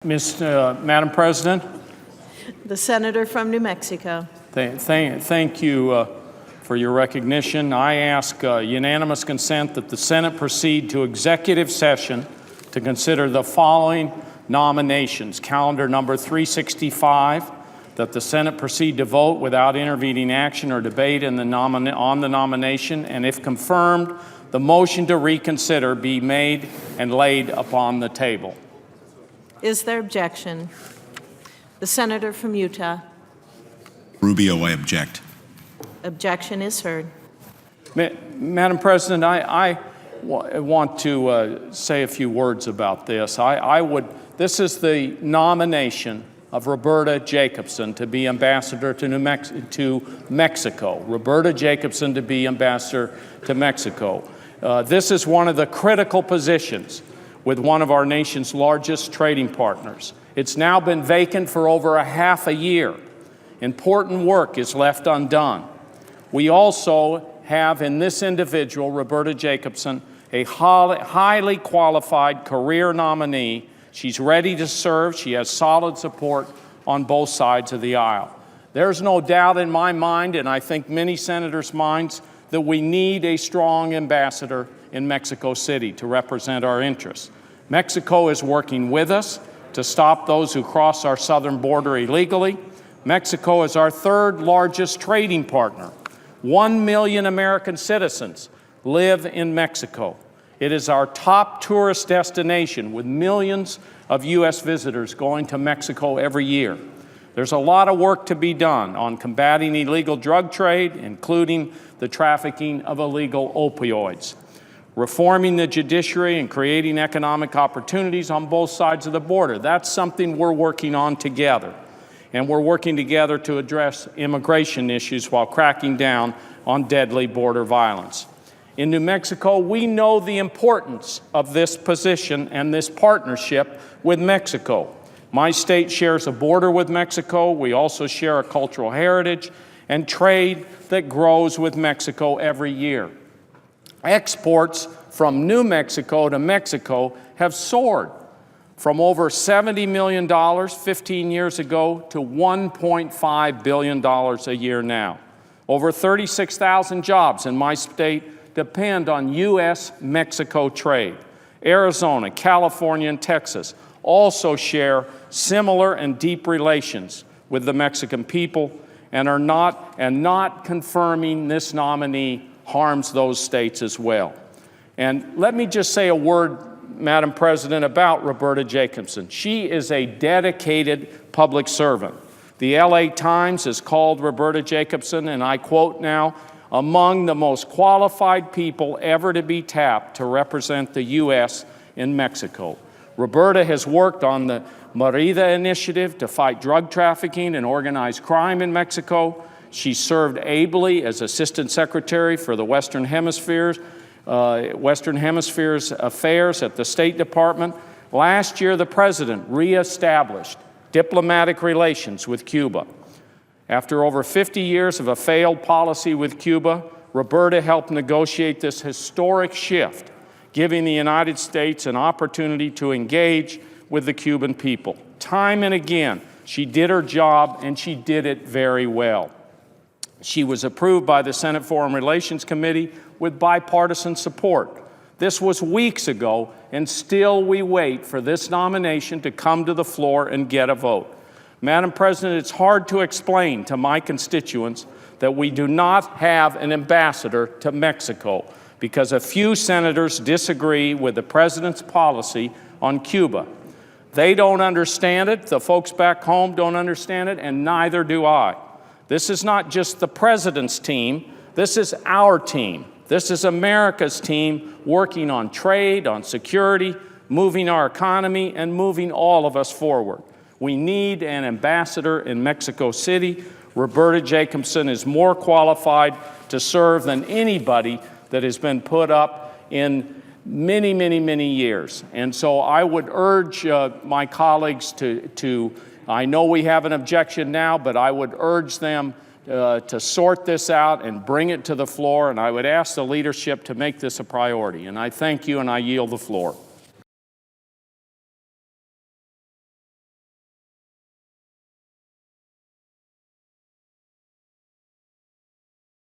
Madam President. The senator from New Mexico. Thank you for your recognition. I ask unanimous consent that the Senate proceed to executive session to consider the following nominations. Calendar number 365, that the Senate proceed to vote without intervening action or debate on the nomination, and if confirmed, the motion to reconsider be made and laid upon the table. Is there objection? The senator from Utah. Rubio, I object. Objection is heard. Madam President, I want to say a few words about this. This is the nomination of Roberta Jacobson to be ambassador to Mexico. Roberta Jacobson to be ambassador to Mexico. This is one of the critical positions with one of our nation's largest trading partners. It's now been vacant for over a half a year. Important work is left undone. We also have in this individual, Roberta Jacobson, a highly qualified career nominee. She's ready to serve. She has solid support on both sides of the aisle. There's no doubt in my mind, and I think many senators' minds, that we need a strong ambassador in Mexico City to represent our interests. Mexico is working with us to stop those who cross our southern border illegally. Mexico is our third largest trading partner. 1 million American citizens live in Mexico. It is our top tourist destination, with millions of U.S. visitors going to Mexico every year. There's a lot of work to be done on combating illegal drug trade, including the trafficking of illegal opioids, reforming the judiciary and creating economic opportunities on both sides of the border. That's something we're working on together. And we're working together to address immigration issues while cracking down on deadly border violence. In New Mexico, we know the importance of this position and this partnership with Mexico. My state shares a border with Mexico. We also share a cultural heritage and trade that grows with Mexico every year. Exports from New Mexico to Mexico have soared from over $70 million 15 years ago to $1.5 billion a year now. Over 36,000 jobs in my state depend on U.S.-Mexico trade. Arizona, California, and Texas also share similar and deep relations with the Mexican people, and not confirming this nominee harms those states as well. And let me just say a word, Madam President, about Roberta Jacobson. She is a dedicated public servant. The LA Times has called Roberta Jacobson, and I quote now, among the most qualified people ever to be tapped to represent the U.S. in Mexico. Roberta has worked on the Merida Initiative to fight drug trafficking and organized crime in Mexico. She served ably as Assistant Secretary for the Western Hemisphere's affairs at the State Department. Last year, the President reestablished diplomatic relations with Cuba. After over 50 years of a failed policy with Cuba, Roberta helped negotiate this historic shift, giving the United States an opportunity to engage with the Cuban people. Time and again, she did her job, and she did it very well. She was approved by the Senate Foreign Relations Committee with bipartisan support. This was weeks ago, and still we wait for this nomination to come to the floor and get a vote. Madam President, it's hard to explain to my constituents that we do not have an ambassador to Mexico because a few senators disagree with the President's policy on Cuba. They don't understand it, the folks back home don't understand it, and neither do I. This is not just the President's team, this is our team. This is America's team working on trade, on security, moving our economy, and moving all of us forward. We need an ambassador in Mexico City. Roberta Jacobson is more qualified to serve than anybody that has been put up in many, many, many years. And so I would urge my colleagues I know we have an objection now, but I would urge them to sort this out and bring it to the floor, and I would ask the leadership to make this a priority. And I thank you, and I yield the floor.